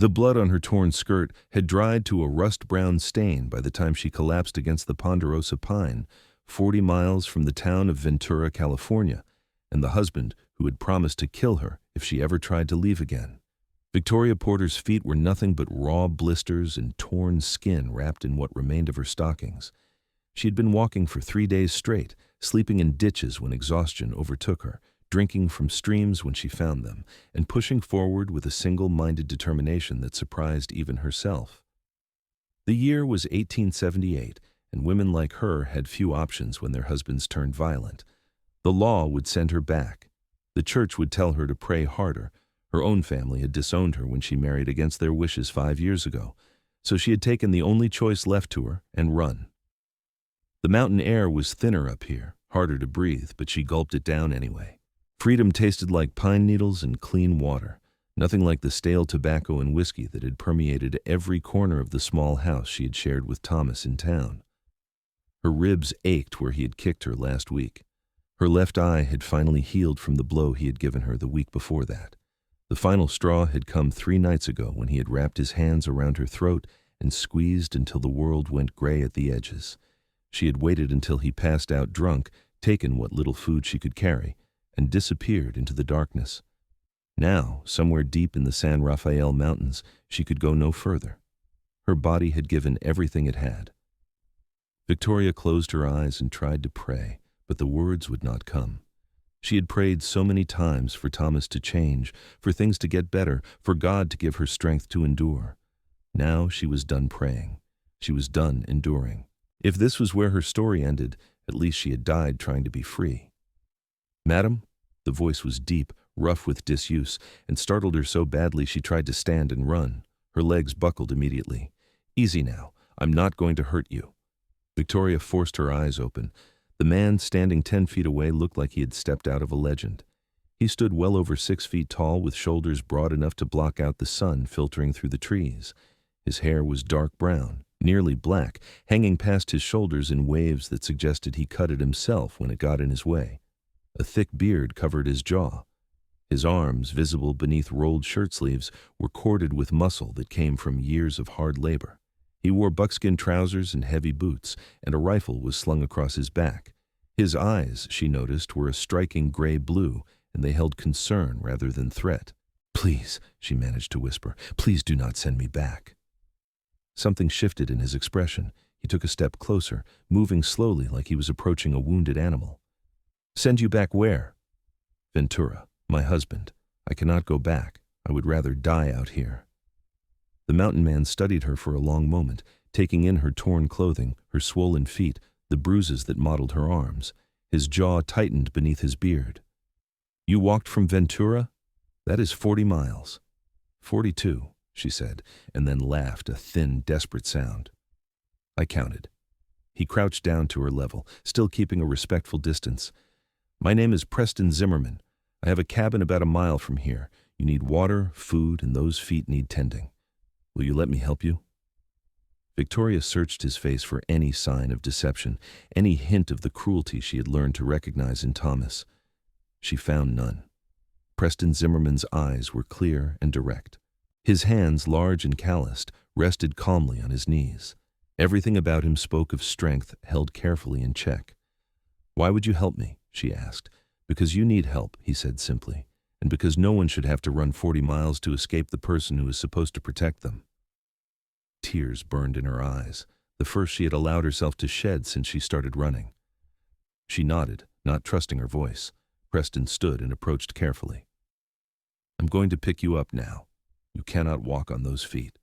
The blood on her torn skirt had dried to a rust-brown stain by the time she collapsed against the ponderosa pine, 40 miles from the town of Ventura, California, and the husband who had promised to kill her if she ever tried to leave again. Victoria Porter's feet were nothing but raw blisters and torn skin wrapped in what remained of her stockings. She had been walking for 3 days straight, sleeping in ditches when exhaustion overtook her, drinking from streams when she found them, and pushing forward with a single-minded determination that surprised even herself. The year was 1878, and women like her had few options when their husbands turned violent. The law would send her back. The church would tell her to pray harder. Her own family had disowned her when she married against their wishes 5 years ago, so she had taken the only choice left to her and run. The mountain air was thinner up here, harder to breathe, but she gulped it down anyway. Freedom tasted like pine needles and clean water, nothing like the stale tobacco and whiskey that had permeated every corner of the small house she had shared with Thomas in town. Her ribs ached where he had kicked her last week. Her left eye had finally healed from the blow he had given her the week before that. The final straw had come 3 nights ago when he had wrapped his hands around her throat and squeezed until the world went gray at the edges. She had waited until he passed out drunk, taken what little food she could carry, and disappeared into the darkness. Now, somewhere deep in the San Rafael Mountains, she could go no further. Her body had given everything it had. Victoria closed her eyes and tried to pray, but the words would not come. She had prayed so many times for Thomas to change, for things to get better, for God to give her strength to endure. Now she was done praying. She was done enduring. If this was where her story ended, at least she had died trying to be free. "Madam?" The voice was deep, rough with disuse, and startled her so badly she tried to stand and run. Her legs buckled immediately. "Easy now. I'm not going to hurt you." Victoria forced her eyes open. The man standing 10 feet away looked like he had stepped out of a legend. He stood well over 6 feet tall with shoulders broad enough to block out the sun filtering through the trees. His hair was dark brown, nearly black, hanging past his shoulders in waves that suggested he cut it himself when it got in his way. A thick beard covered his jaw. His arms, visible beneath rolled shirt sleeves, were corded with muscle that came from years of hard labor. He wore buckskin trousers and heavy boots, and a rifle was slung across his back. His eyes, she noticed, were a striking gray blue, and they held concern rather than threat. "Please," she managed to whisper, "please do not send me back." Something shifted in his expression. He took a step closer, moving slowly like he was approaching a wounded animal. "Send you back where?" "Ventura, my husband. I cannot go back. I would rather die out here." The mountain man studied her for a long moment, taking in her torn clothing, her swollen feet, the bruises that mottled her arms. His jaw tightened beneath his beard. "You walked from Ventura? That is 40 miles. 42, she said, and then laughed, a thin, desperate sound. I counted. He crouched down to her level, still keeping a respectful distance. "My name is Preston Zimmerman. I have a cabin about a mile from here. You need water, food, and those feet need tending. Will you let me help you?" Victoria searched his face for any sign of deception, any hint of the cruelty she had learned to recognize in Thomas. She found none. Preston Zimmerman's eyes were clear and direct. His hands, large and calloused, rested calmly on his knees. Everything about him spoke of strength held carefully in check. "Why would you help me?" she asked. "Because you need help," he said simply, "and because no one should have to run 40 miles to escape the person who is supposed to protect them." Tears burned in her eyes, the first she had allowed herself to shed since she started running. She nodded, not trusting her voice. Preston stood and approached carefully. "I'm going to pick you up now. You cannot walk on those feet."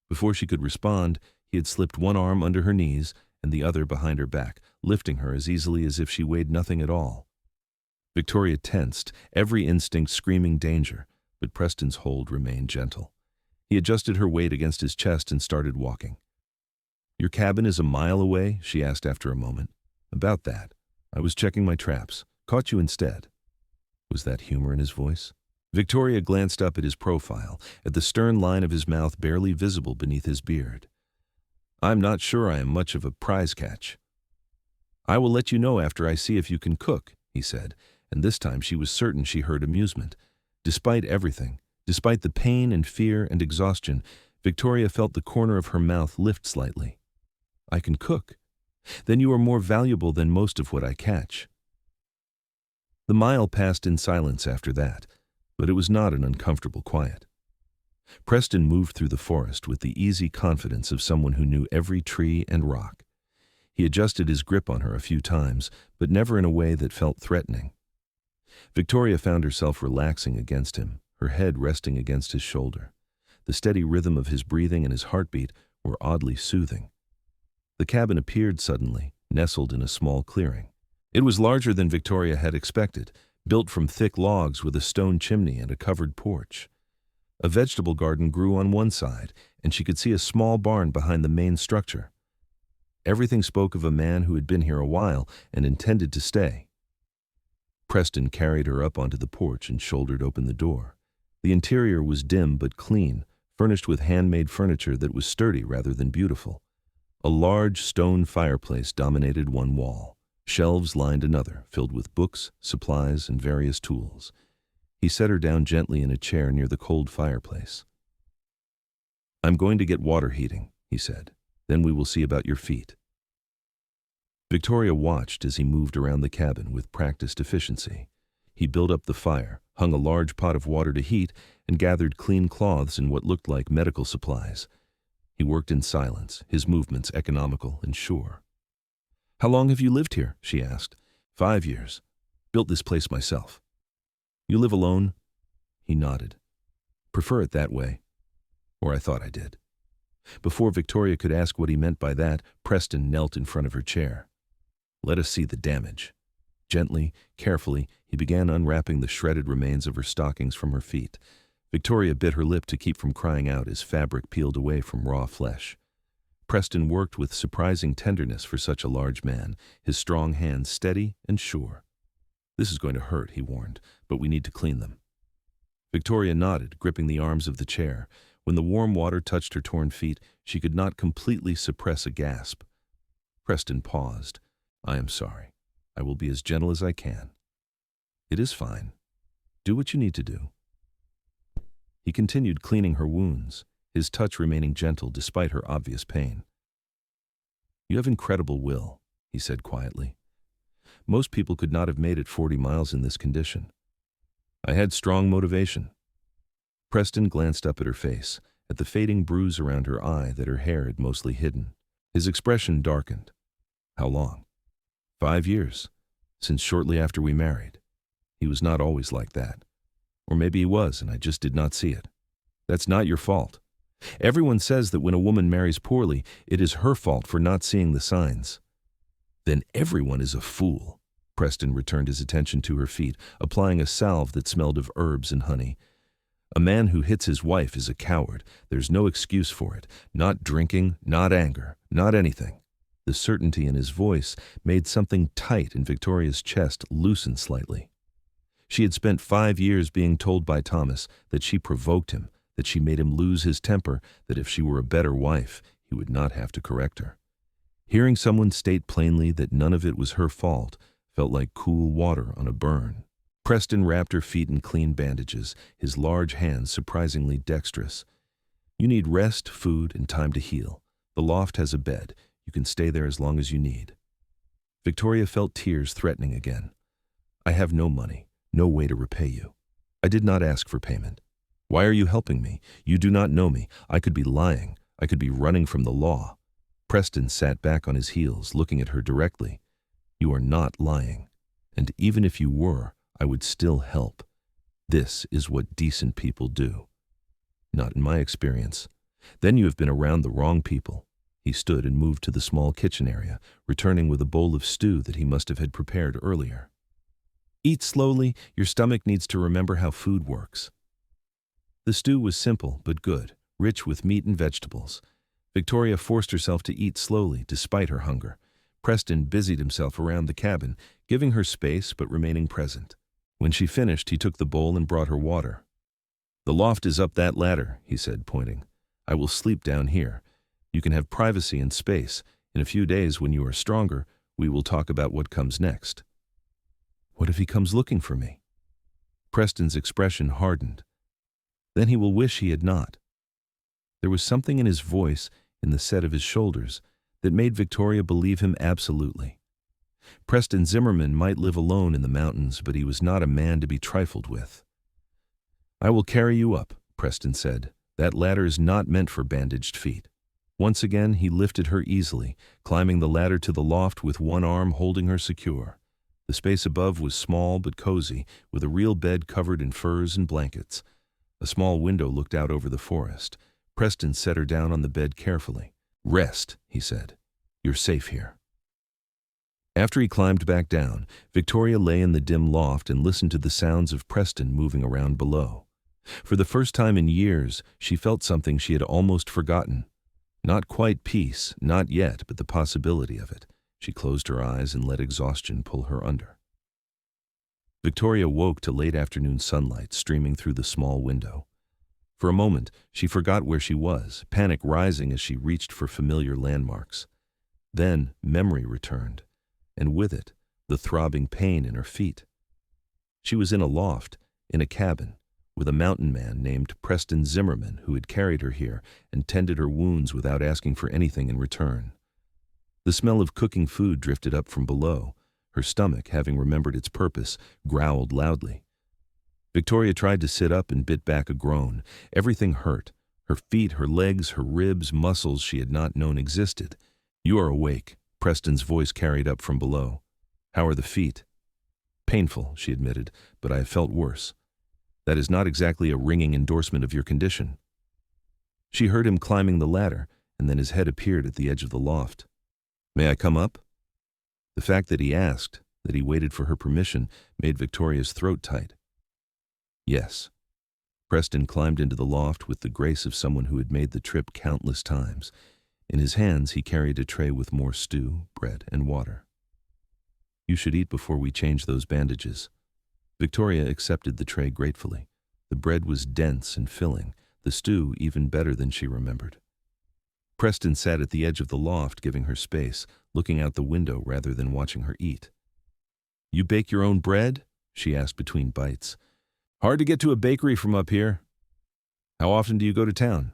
Before she could respond, he had slipped one arm under her knees and the other behind her back, lifting her as easily as if she weighed nothing at all. Victoria tensed, every instinct screaming danger, but Preston's hold remained gentle. He adjusted her weight against his chest and started walking. "Your cabin is a mile away?" she asked after a moment. "About that. I was checking my traps. Caught you instead." Was that humor in his voice? Victoria glanced up at his profile, at the stern line of his mouth barely visible beneath his beard. "I'm not sure I am much of a prize catch." "I will let you know after I see if you can cook," he said, and this time she was certain she heard amusement. Despite everything, Despite the pain and fear and exhaustion, Victoria felt the corner of her mouth lift slightly. I can cook. Then you are more valuable than most of what I catch. The mile passed in silence after that, but it was not an uncomfortable quiet. Preston moved through the forest with the easy confidence of someone who knew every tree and rock. He adjusted his grip on her a few times, but never in a way that felt threatening. Victoria found herself relaxing against him, her head resting against his shoulder. The steady rhythm of his breathing and his heartbeat were oddly soothing. The cabin appeared suddenly, nestled in a small clearing. It was larger than Victoria had expected, built from thick logs with a stone chimney and a covered porch. A vegetable garden grew on one side, and she could see a small barn behind the main structure. Everything spoke of a man who had been here a while and intended to stay. Preston carried her up onto the porch and shouldered open the door. The interior was dim but clean, furnished with handmade furniture that was sturdy rather than beautiful. A large stone fireplace dominated one wall. Shelves lined another, filled with books, supplies, and various tools. He set her down gently in a chair near the cold fireplace. "I'm going to get water heating," he said. "Then we will see about your feet." Victoria watched as he moved around the cabin with practiced efficiency. He built up the fire, hung a large pot of water to heat, and gathered clean cloths and what looked like medical supplies. He worked in silence, his movements economical and sure. "How long have you lived here?" she asked. 5 years. Built this place myself." "You live alone?" He nodded. "Prefer it that way. Or I thought I did." Before Victoria could ask what he meant by that, Preston knelt in front of her chair. "Let us see the damage." Gently, carefully, he began unwrapping the shredded remains of her stockings from her feet. Victoria bit her lip to keep from crying out as fabric peeled away from raw flesh. Preston worked with surprising tenderness for such a large man, his strong hands steady and sure. "This is going to hurt," he warned, "but we need to clean them." Victoria nodded, gripping the arms of the chair. When the warm water touched her torn feet, she could not completely suppress a gasp. Preston paused. "I am sorry. I will be as gentle as I can." "It is fine. Do what you need to do." He continued cleaning her wounds, his touch remaining gentle despite her obvious pain. "You have incredible will," he said quietly. "Most people could not have made it 40 miles in this condition." "I had strong motivation." Preston glanced up at her face, at the fading bruise around her eye that her hair had mostly hidden. His expression darkened. "How long?" 5 years, since shortly after we married. He was not always like that. Or maybe he was, and I just did not see it. That's not your fault. Everyone says that when a woman marries poorly, it is her fault for not seeing the signs." "Then everyone is a fool." Preston returned his attention to her feet, applying a salve that smelled of herbs and honey. "A man who hits his wife is a coward. There's no excuse for it. Not drinking, not anger, not anything." The certainty in his voice made something tight in Victoria's chest loosen slightly. She had spent 5 years being told by Thomas that she provoked him, that she made him lose his temper, that if she were a better wife, he would not have to correct her. Hearing someone state plainly that none of it was her fault felt like cool water on a burn. Preston wrapped her feet in clean bandages, his large hands surprisingly dexterous. "You need rest, food, and time to heal. The loft has a bed. You can stay there as long as you need." Victoria felt tears threatening again. "I have no money, no way to repay you. I did not ask for payment. Why are you helping me? You do not know me. I could be lying. I could be running from the law." Preston sat back on his heels, looking at her directly. "You are not lying. And even if you were, I would still help. This is what decent people do." "Not in my experience. Then you have been around the wrong people." He stood and moved to the small kitchen area, returning with a bowl of stew that he must have had prepared earlier. "Eat slowly. Your stomach needs to remember how food works." The stew was simple but good, rich with meat and vegetables. Victoria forced herself to eat slowly, despite her hunger. Preston busied himself around the cabin, giving her space but remaining present. When she finished, he took the bowl and brought her water. "The loft is up that ladder," he said, pointing. "I will sleep down here. You can have privacy and space. In a few days, when you are stronger, we will talk about what comes next." "What if he comes looking for me?" Preston's expression hardened. Then he will wish he had not. There was something in his voice, in the set of his shoulders, that made Victoria believe him absolutely. Preston Zimmerman might live alone in the mountains, but he was not a man to be trifled with. "I will carry you up," Preston said. "That ladder is not meant for bandaged feet." Once again he lifted her easily, climbing the ladder to the loft with one arm holding her secure. The space above was small but cozy, with a real bed covered in furs and blankets. A small window looked out over the forest. Preston set her down on the bed carefully. "Rest," he said. "You're safe here." After he climbed back down, Victoria lay in the dim loft and listened to the sounds of Preston moving around below. For the first time in years, she felt something she had almost forgotten. Not quite peace, not yet, but the possibility of it. She closed her eyes and let exhaustion pull her under. Victoria woke to late afternoon sunlight streaming through the small window. For a moment, she forgot where she was, panic rising as she reached for familiar landmarks. Then memory returned, and with it, the throbbing pain in her feet. She was in a loft, in a cabin, with a mountain man named Preston Zimmerman who had carried her here and tended her wounds without asking for anything in return. The smell of cooking food drifted up from below. Her stomach, having remembered its purpose, growled loudly. Victoria tried to sit up and bit back a groan. Everything hurt. Her feet, her legs, her ribs, muscles she had not known existed. "You are awake," Preston's voice carried up from below. "How are the feet?" "Painful," she admitted, "but I have felt worse." "That is not exactly a ringing endorsement of your condition." She heard him climbing the ladder, and then his head appeared at the edge of the loft. "May I come up?" The fact that he asked, that he waited for her permission, made Victoria's throat tight. "Yes." Preston climbed into the loft with the grace of someone who had made the trip countless times. In his hands he carried a tray with more stew, bread, and water. "You should eat before we change those bandages." Victoria accepted the tray gratefully. The bread was dense and filling, the stew even better than she remembered. Preston sat at the edge of the loft, giving her space, looking out the window rather than watching her eat. "You bake your own bread?" she asked between bites. "Hard to get to a bakery from up here." "How often do you go to town?"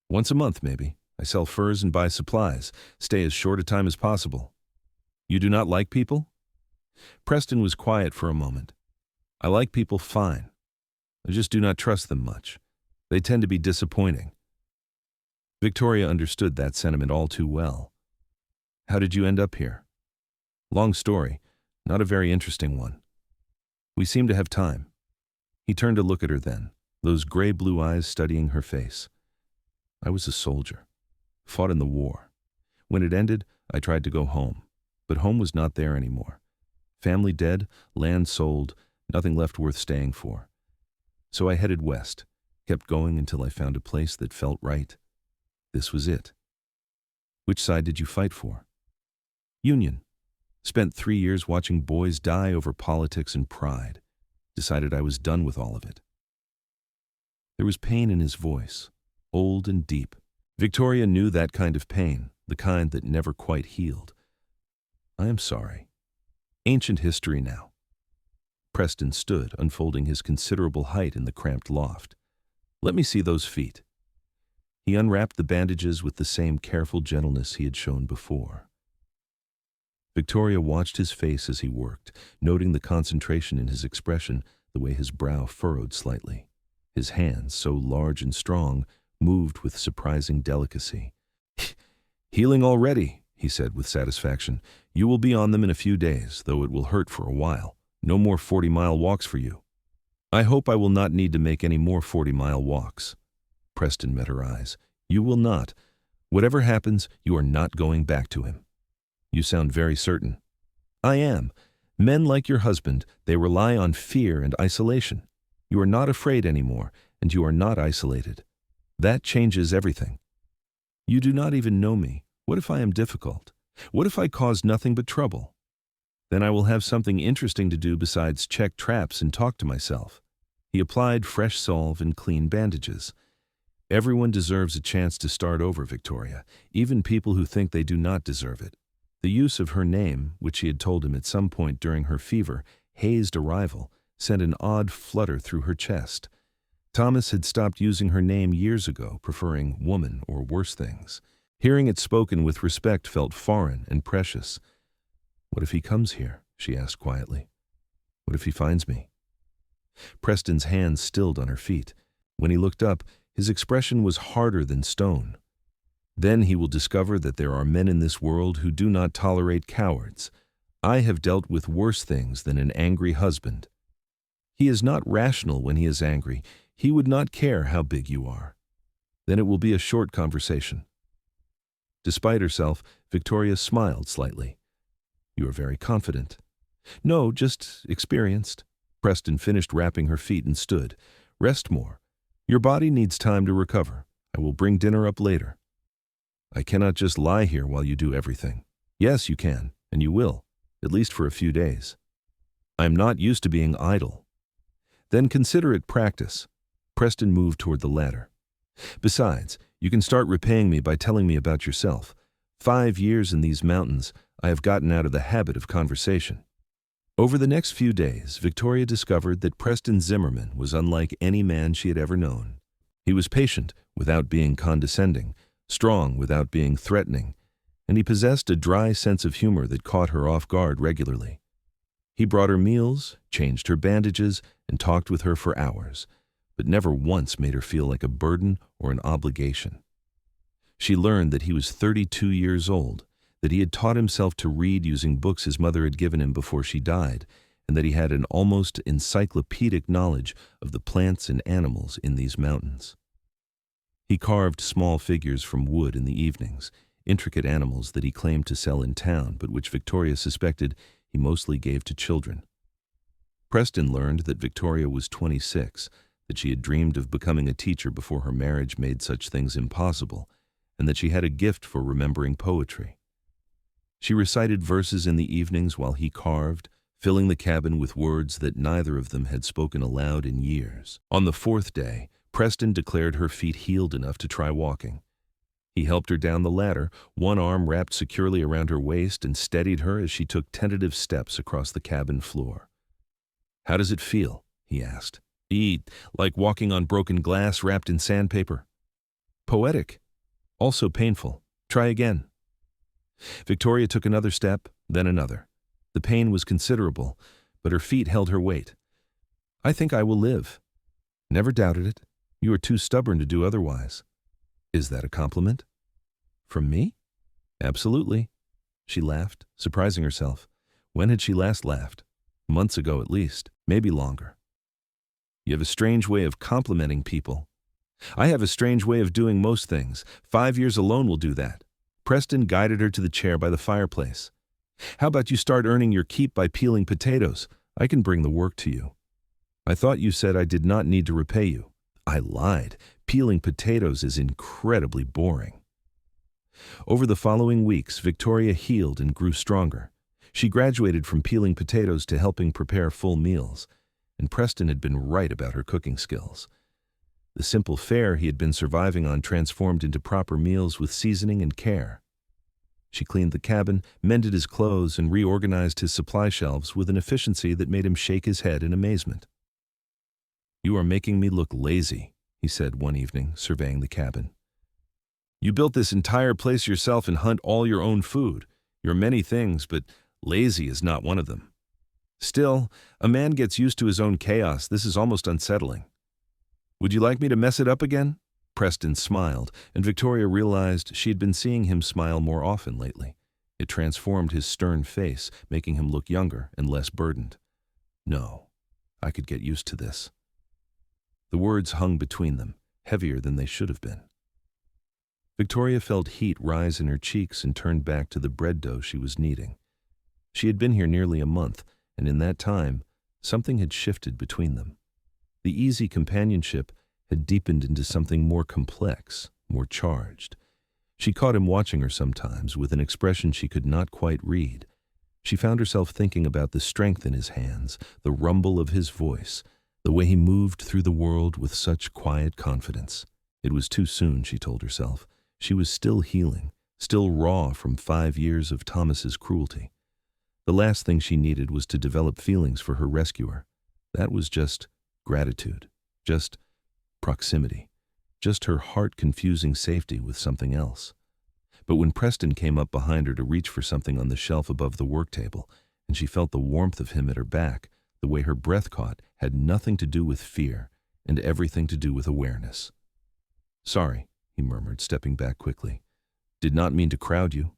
"Once a month, maybe. I sell furs and buy supplies, stay as short a time as possible." "You do not like people?" Preston was quiet for a moment. "I like people fine. I just do not trust them much. They tend to be disappointing." Victoria understood that sentiment all too well. "How did you end up here?" "Long story, not a very interesting one. We seem to have time." He turned to look at her then, those gray-blue eyes studying her face. "I was a soldier. Fought in the war. When it ended, I tried to go home. But home was not there anymore. Family dead, land sold, nothing left worth staying for. So I headed west, kept going until I found a place that felt right. This was it." "Which side did you fight for?" "Union. Spent 3 years watching boys die over politics and pride. Decided I was done with all of it." There was pain in his voice, old and deep. Victoria knew that kind of pain, the kind that never quite healed. "I am sorry. Ancient history now." Preston stood, unfolding his considerable height in the cramped loft. "Let me see those feet." He unwrapped the bandages with the same careful gentleness he had shown before. Victoria watched his face as he worked, noting the concentration in his expression, the way his brow furrowed slightly. His hands, so large and strong, moved with surprising delicacy. "Healing already," he said with satisfaction. "You will be on them in a few days, though it will hurt for a while. No more 40-mile walks for you." "I hope I will not need to make any more 40-mile walks." Preston met her eyes. "You will not. Whatever happens, you are not going back to him." "You sound very certain." "I am. Men like your husband, they rely on fear and isolation. You are not afraid anymore, and you are not isolated. That changes everything. You do not even know me. What if I am difficult? What if I cause nothing but trouble? Then I will have something interesting to do besides check traps and talk to myself." He applied fresh salve and clean bandages. "Everyone deserves a chance to start over, Victoria, even people who think they do not deserve it." The use of her name, which she had told him at some point during her fever, hazed arrival, sent an odd flutter through her chest. Thomas had stopped using her name years ago, preferring woman or worse things. Hearing it spoken with respect felt foreign and precious. "What if he comes here?" she asked quietly. "What if he finds me?" Preston's hands stilled on her feet. When he looked up, his expression was harder than stone. "Then he will discover that there are men in this world who do not tolerate cowards. I have dealt with worse things than an angry husband. He is not rational when he is angry. He would not care how big you are. Then it will be a short conversation." Despite herself, Victoria smiled slightly. "You are very confident." "No, just experienced." Preston finished wrapping her feet and stood. "Rest more. Your body needs time to recover. I will bring dinner up later." "I cannot just lie here while you do everything." "Yes, you can, and you will, at least for a few days." "I am not used to being idle." "Then consider it practice." Preston moved toward the ladder. "Besides, you can start repaying me by telling me about yourself. 5 years in these mountains, I have gotten out of the habit of conversation." Over the next few days, Victoria discovered that Preston Zimmerman was unlike any man she had ever known. He was patient without being condescending, strong without being threatening, and he possessed a dry sense of humor that caught her off guard regularly. He brought her meals, changed her bandages, and talked with her for hours, but never once made her feel like a burden or an obligation. She learned that he was 32 years old, that he had taught himself to read using books his mother had given him before she died, and that he had an almost encyclopedic knowledge of the plants and animals in these mountains. He carved small figures from wood in the evenings, intricate animals that he claimed to sell in town, but which Victoria suspected he mostly gave to children. Preston learned that Victoria was 26, that she had dreamed of becoming a teacher before her marriage made such things impossible, and that she had a gift for remembering poetry. She recited verses in the evenings while he carved, filling the cabin with words that neither of them had spoken aloud in years. On the 4th day, Preston declared her feet healed enough to try walking. He helped her down the ladder, one arm wrapped securely around her waist, and steadied her as she took tentative steps across the cabin floor. "How does it feel?" he asked. "Like walking on broken glass wrapped in sandpaper." "Poetic. Also painful. Try again." Victoria took another step, then another. The pain was considerable, but her feet held her weight. "I think I will live." "Never doubted it. You are too stubborn to do otherwise." "Is that a compliment?" "From me?" "Absolutely." She laughed, surprising herself. When had she last laughed? Months ago at least, maybe longer. "You have a strange way of complimenting people." "I have a strange way of doing most things. 5 years alone will do that." Preston guided her to the chair by the fireplace. "How about you start earning your keep by peeling potatoes? I can bring the work to you." "I thought you said I did not need to repay you." "I lied. Peeling potatoes is incredibly boring." Over the following weeks, Victoria healed and grew stronger. She graduated from peeling potatoes to helping prepare full meals, and Preston had been right about her cooking skills. The simple fare he had been surviving on transformed into proper meals with seasoning and care. She cleaned the cabin, mended his clothes, and reorganized his supply shelves with an efficiency that made him shake his head in amazement. "You are making me look lazy," he said one evening, surveying the cabin. "You built this entire place yourself and hunt all your own food. You're many things, but lazy is not one of them. Still, a man gets used to his own chaos. This is almost unsettling." "Would you like me to mess it up again?" Preston smiled, and Victoria realized she had been seeing him smile more often lately. It transformed his stern face, making him look younger and less burdened. "No, I could get used to this." The words hung between them, heavier than they should have been. Victoria felt heat rise in her cheeks and turned back to the bread dough she was kneading. She had been here nearly a month, and in that time, something had shifted between them. The easy companionship had deepened into something more complex, more charged. She caught him watching her sometimes with an expression she could not quite read. She found herself thinking about the strength in his hands, the rumble of his voice, the way he moved through the world with such quiet confidence. It was too soon, she told herself. She was still healing, still raw from 5 years of Thomas's cruelty. The last thing she needed was to develop feelings for her rescuer. That was just gratitude, just proximity, just her heart confusing safety with something else. But when Preston came up behind her to reach for something on the shelf above the work table, and she felt the warmth of him at her back, the way her breath caught had nothing to do with fear and everything to do with awareness. "Sorry," he murmured, stepping back quickly. "Did not mean to crowd you."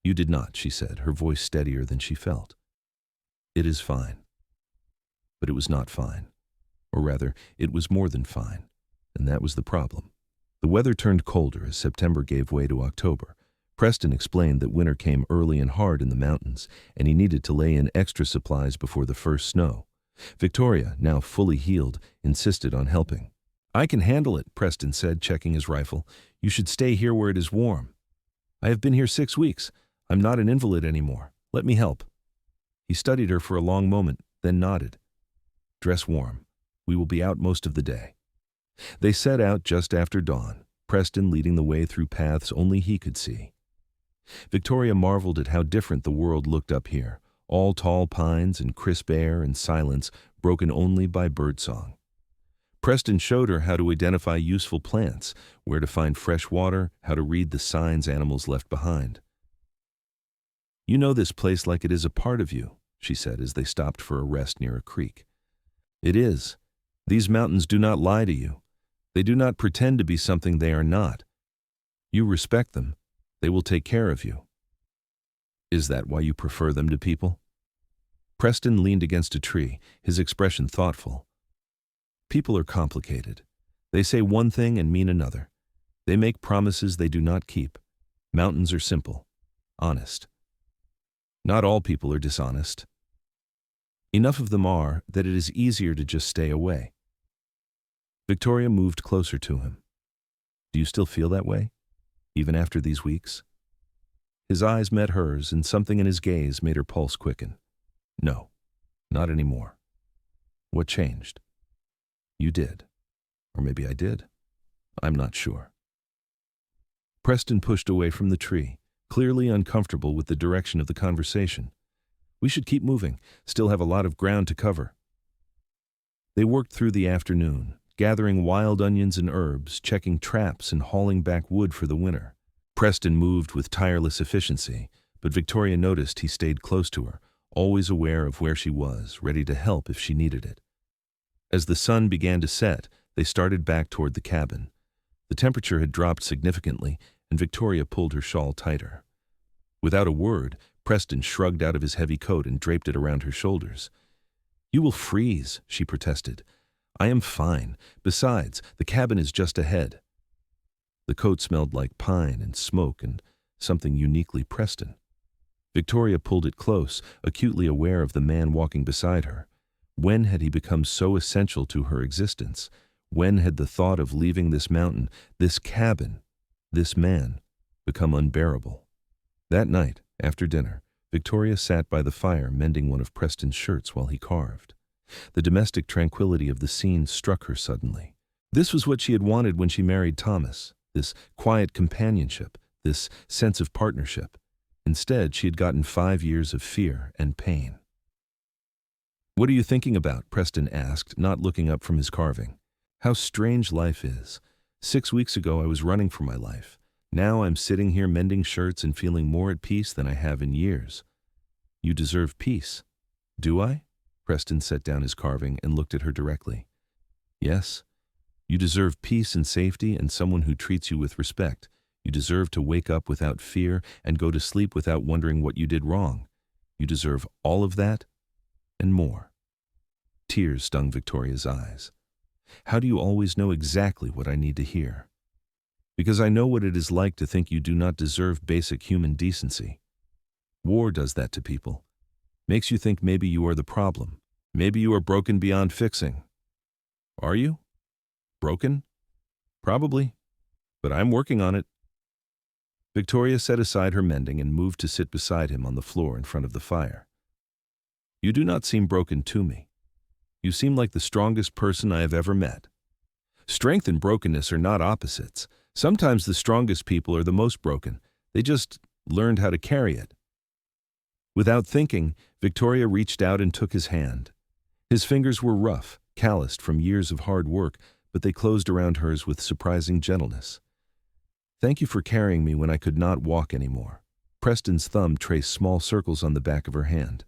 "You did not," she said, her voice steadier than she felt. "It is fine." But it was not fine. Or rather, it was more than fine, and that was the problem. The weather turned colder as September gave way to October. Preston explained that winter came early and hard in the mountains, and he needed to lay in extra supplies before the first snow. Victoria, now fully healed, insisted on helping. "I can handle it," Preston said, checking his rifle. "You should stay here where it is warm." "I have been here 6 weeks. I'm not an invalid anymore. Let me help." He studied her for a long moment, then nodded. "Dress warm. We will be out most of the day." They set out just after dawn, Preston leading the way through paths only he could see. Victoria marveled at how different the world looked up here, all tall pines and crisp air and silence broken only by birdsong. Preston showed her how to identify useful plants, where to find fresh water, how to read the signs animals left behind. "You know this place like it is a part of you," she said as they stopped for a rest near a creek. "It is. These mountains do not lie to you. They do not pretend to be something they are not. You respect them. They will take care of you." "Is that why you prefer them to people?" Preston leaned against a tree, his expression thoughtful. "People are complicated. They say one thing and mean another. They make promises they do not keep. Mountains are simple, honest. Not all people are dishonest. Enough of them are that it is easier to just stay away." Victoria moved closer to him. "Do you still feel that way, even after these weeks?" His eyes met hers, and something in his gaze made her pulse quicken. "No, not anymore." "What changed?" "You did. Or maybe I did. I'm not sure." Preston pushed away from the tree, clearly uncomfortable with the direction of the conversation. "We should keep moving, still have a lot of ground to cover." They worked through the afternoon, gathering wild onions and herbs, checking traps and hauling back wood for the winter. Preston moved with tireless efficiency, but Victoria noticed he stayed close to her, always aware of where she was, ready to help if she needed it. As the sun began to set, they started back toward the cabin. The temperature had dropped significantly, and Victoria pulled her shawl tighter. Without a word, Preston shrugged out of his heavy coat and draped it around her shoulders. "You will freeze," she protested. "I am fine. Besides, the cabin is just ahead." The coat smelled like pine and smoke and something uniquely Preston. Victoria pulled it close, acutely aware of the man walking beside her. When had he become so essential to her existence? When had the thought of leaving this mountain, this cabin, this man, become unbearable? That night, after dinner, Victoria sat by the fire mending one of Preston's shirts while he carved. The domestic tranquility of the scene struck her suddenly. This was what she had wanted when she married Thomas, this quiet companionship, this sense of partnership. Instead, she had gotten 5 years of fear and pain. "What are you thinking about?" Preston asked, not looking up from his carving. "How strange life is. 6 weeks ago I was running for my life. Now I'm sitting here mending shirts and feeling more at peace than I have in years." "You deserve peace." "Do I?" Preston set down his carving and looked at her directly. "Yes. You deserve peace and safety and someone who treats you with respect. You deserve to wake up without fear and go to sleep without wondering what you did wrong. You deserve all of that and more." Tears stung Victoria's eyes. "How do you always know exactly what I need to hear?" "Because I know what it is like to think you do not deserve basic human decency. War does that to people. Makes you think maybe you are the problem. Maybe you are broken beyond fixing." "Are you? Broken?" "Probably. But I'm working on it." Victoria set aside her mending and moved to sit beside him on the floor in front of the fire. "You do not seem broken to me. You seem like the strongest person I have ever met." "Strength and brokenness are not opposites. Sometimes the strongest people are the most broken. They just learned how to carry it." Without thinking, Victoria reached out and took his hand. His fingers were rough, calloused from years of hard work, but they closed around hers with surprising gentleness. "Thank you for carrying me when I could not walk anymore." Preston's thumb traced small circles on the back of her hand.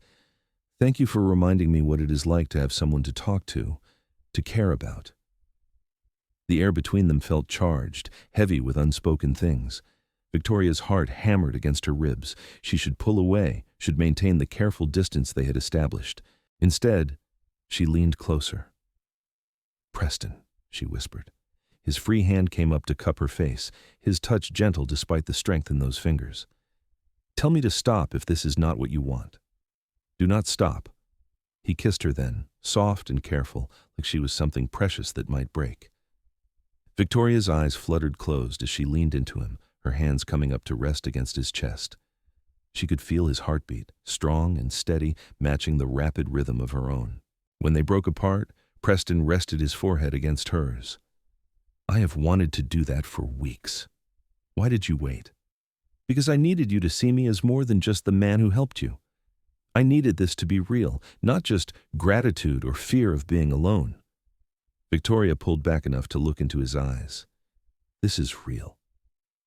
"Thank you for reminding me what it is like to have someone to talk to care about." The air between them felt charged, heavy with unspoken things. Victoria's heart hammered against her ribs. She should pull away, should maintain the careful distance they had established. Instead, she leaned closer. "Preston," she whispered. His free hand came up to cup her face, his touch gentle despite the strength in those fingers. "Tell me to stop if this is not what you want. Do not stop." He kissed her then, soft and careful, like she was something precious that might break. Victoria's eyes fluttered closed as she leaned into him, her hands coming up to rest against his chest. She could feel his heartbeat, strong and steady, matching the rapid rhythm of her own. When they broke apart, Preston rested his forehead against hers. "I have wanted to do that for weeks. Why did you wait?" "Because I needed you to see me as more than just the man who helped you. I needed this to be real, not just gratitude or fear of being alone." Victoria pulled back enough to look into his eyes. "This is real.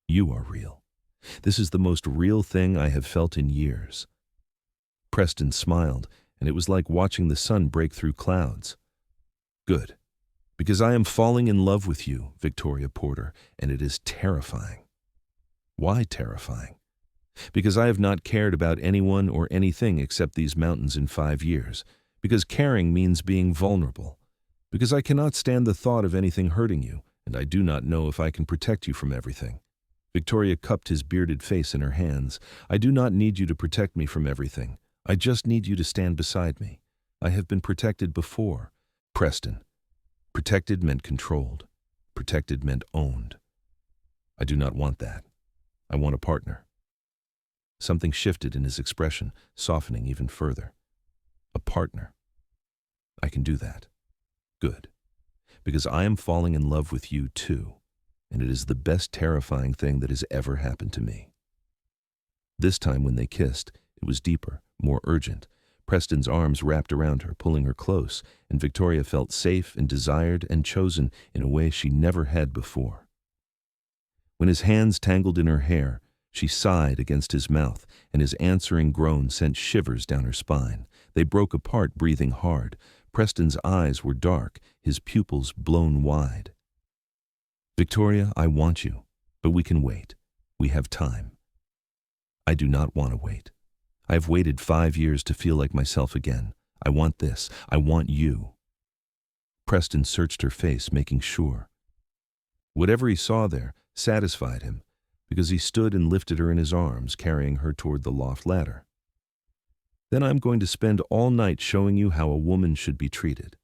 You are real. This is the most real thing I have felt in years." Preston smiled, and it was like watching the sun break through clouds. "Good. Because I am falling in love with you, Victoria Porter, and it is terrifying." "Why terrifying?" "Because I have not cared about anyone or anything except these mountains in 5 years. Because caring means being vulnerable. Because I cannot stand the thought of anything hurting you, and I do not know if I can protect you from everything." Victoria cupped his bearded face in her hands. "I do not need you to protect me from everything. I just need you to stand beside me. I have been protected before." "Preston, protected meant controlled. Protected meant owned. I do not want that. I want a partner." Something shifted in his expression, softening even further. "A partner. I can do that." "Good. Because I am falling in love with you too, and it is the best terrifying thing that has ever happened to me." This time when they kissed, it was deeper, more urgent. Preston's arms wrapped around her, pulling her close, and Victoria felt safe and desired and chosen in a way she never had before. When his hands tangled in her hair, she sighed against his mouth, and his answering groan sent shivers down her spine. They broke apart, breathing hard. Preston's eyes were dark, his pupils blown wide. "Victoria, I want you, but we can wait. We have time." "I do not want to wait. I have waited 5 years to feel like myself again. I want this. I want you." Preston searched her face, making sure. Whatever he saw there satisfied him, because he stood and lifted her in his arms, carrying her toward the loft ladder. "Then I'm going to spend all night showing you how a woman should be treated."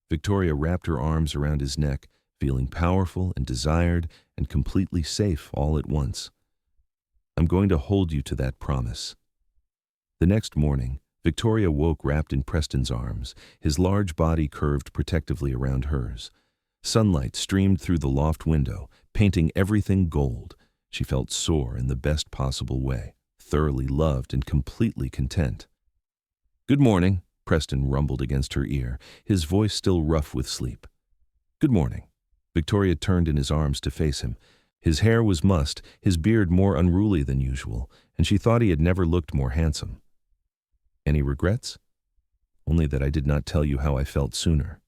Victoria wrapped her arms around his neck, feeling powerful and desired and completely safe all at once. "I'm going to hold you to that promise." The next morning, Victoria woke wrapped in Preston's arms, his large body curved protectively around hers. Sunlight streamed through the loft window, painting everything gold. She felt sore in the best possible way, thoroughly loved and completely content. "Good morning," Preston rumbled against her ear, his voice still rough with sleep. "Good morning." Victoria turned in his arms to face him. His hair was mussed, his beard more unruly than usual, and she thought he had never looked more handsome. "Any regrets?" "Only that I did not tell you how I felt sooner."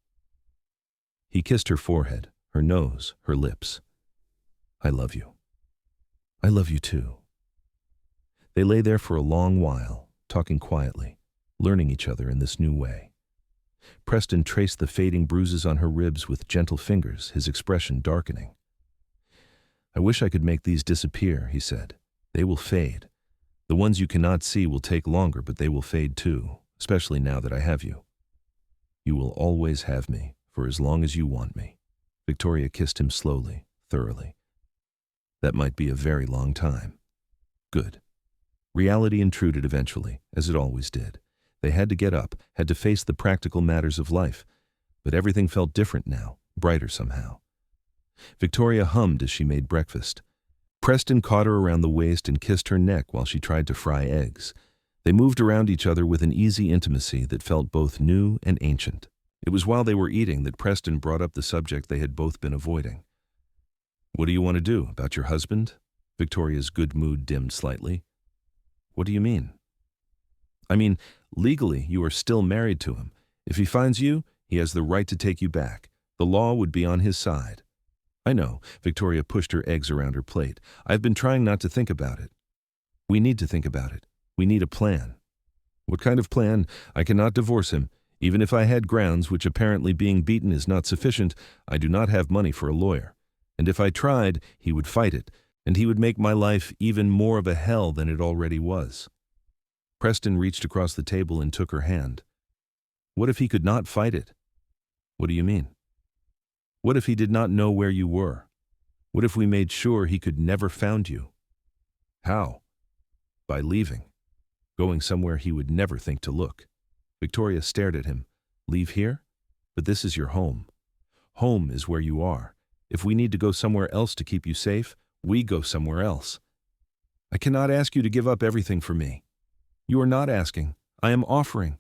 He kissed her forehead, her nose, her lips. "I love you. I love you too." They lay there for a long while, talking quietly, learning each other in this new way. Preston traced the fading bruises on her ribs with gentle fingers, his expression darkening. "I wish I could make these disappear," he said. "They will fade. The ones you cannot see will take longer, but they will fade too, especially now that I have you. You will always have me, for as long as you want me." Victoria kissed him slowly, thoroughly. "That might be a very long time." "Good." Reality intruded eventually, as it always did. They had to get up, had to face the practical matters of life. But everything felt different now, brighter somehow. Victoria hummed as she made breakfast. Preston caught her around the waist and kissed her neck while she tried to fry eggs. They moved around each other with an easy intimacy that felt both new and ancient. It was while they were eating that Preston brought up the subject they had both been avoiding. "What do you want to do, about your husband?" Victoria's good mood dimmed slightly. "What do you mean?" "I mean, legally, you are still married to him. If he finds you, he has the right to take you back. The law would be on his side." "I know." Victoria pushed her eggs around her plate. "I've been trying not to think about it." "We need to think about it. We need a plan." "What kind of plan? I cannot divorce him. Even if I had grounds, which apparently being beaten is not sufficient, I do not have money for a lawyer. And if I tried, he would fight it, and he would make my life even more of a hell than it already was." Preston reached across the table and took her hand. "What if he could not fight it?" "What do you mean?" "What if he did not know where you were? What if we made sure he could never found you?" "How?" "By leaving. Going somewhere he would never think to look." Victoria stared at him. "Leave here? But this is your home. Home is where you are. If we need to go somewhere else to keep you safe, we go somewhere else." "I cannot ask you to give up everything for me." "You are not asking. I am offering.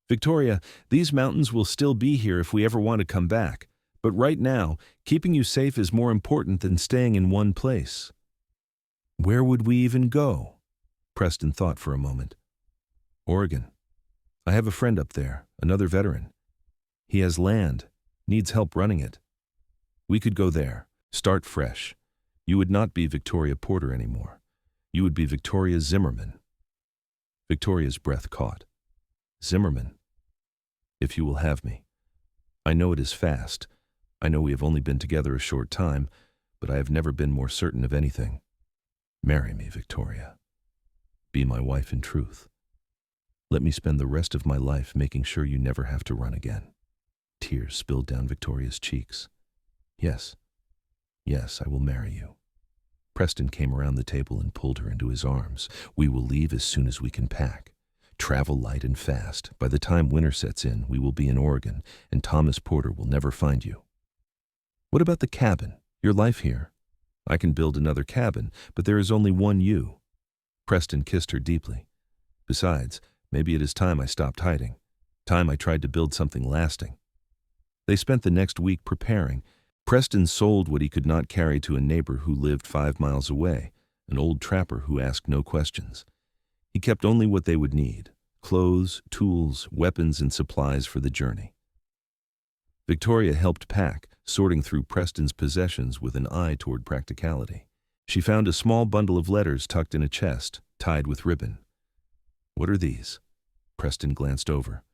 Victoria, these mountains will still be here if we ever want to come back. But right now, keeping you safe is more important than staying in one place." "Where would we even go?" Preston thought for a moment. "Oregon. I have a friend up there, another veteran. He has land, needs help running it. We could go there, start fresh. You would not be Victoria Porter anymore. You would be Victoria Zimmerman." Victoria's breath caught. "Zimmerman, if you will have me. I know it is fast. I know we have only been together a short time, but I have never been more certain of anything. Marry me, Victoria. Be my wife in truth. Let me spend the rest of my life making sure you never have to run again." Tears spilled down Victoria's cheeks. "Yes, yes, I will marry you." Preston came around the table and pulled her into his arms. "We will leave as soon as we can pack. Travel light and fast. By the time winter sets in, we will be in Oregon, and Thomas Porter will never find you." "What about the cabin, your life here?" "I can build another cabin, but there is only one you." Preston kissed her deeply. "Besides, maybe it is time I stopped hiding. Time I tried to build something lasting." They spent the next week preparing. Preston sold what he could not carry to a neighbor who lived 5 miles away, an old trapper who asked no questions. He kept only what they would need: clothes, tools, weapons, and supplies for the journey. Victoria helped pack, sorting through Preston's possessions with an eye toward practicality. She found a small bundle of letters tucked in a chest, tied with ribbon. "What are these?" Preston glanced over.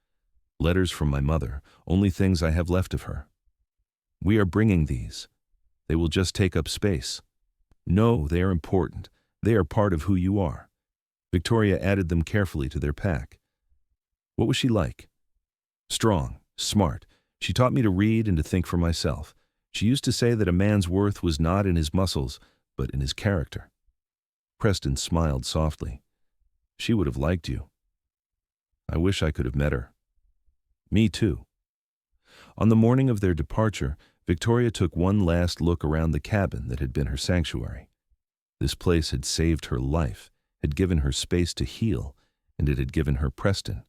"Letters from my mother, only things I have left of her." "We are bringing these. They will just take up space." "No, they are important. They are part of who you are." Victoria added them carefully to their pack. "What was she like?" "Strong, smart. She taught me to read and to think for myself. She used to say that a man's worth was not in his muscles, but in his character." Preston smiled softly. "She would have liked you." "I wish I could have met her." "Me too." On the morning of their departure, Victoria took one last look around the cabin that had been her sanctuary. This place had saved her life, had given her space to heal, and it had given her Preston.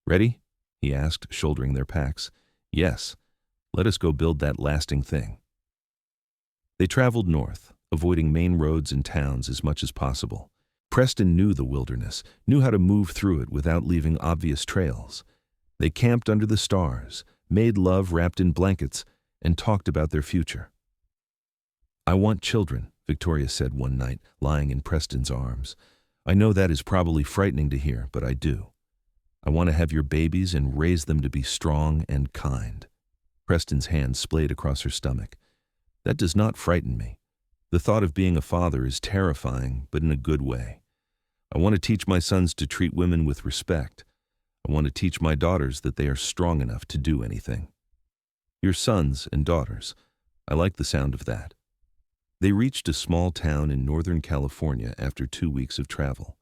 "Ready?" he asked, shouldering their packs. "Yes. Let us go build that lasting thing." They traveled north, avoiding main roads and towns as much as possible. Preston knew the wilderness, knew how to move through it without leaving obvious trails. They camped under the stars, made love wrapped in blankets, and talked about their future. "I want children," Victoria said one night, lying in Preston's arms. "I know that is probably frightening to hear, but I do. I want to have your babies and raise them to be strong and kind." Preston's hand splayed across her stomach. "That does not frighten me. The thought of being a father is terrifying, but in a good way. I want to teach my sons to treat women with respect. I want to teach my daughters that they are strong enough to do anything." "Your sons and daughters. I like the sound of that." They reached a small town in Northern California after 2 weeks of travel.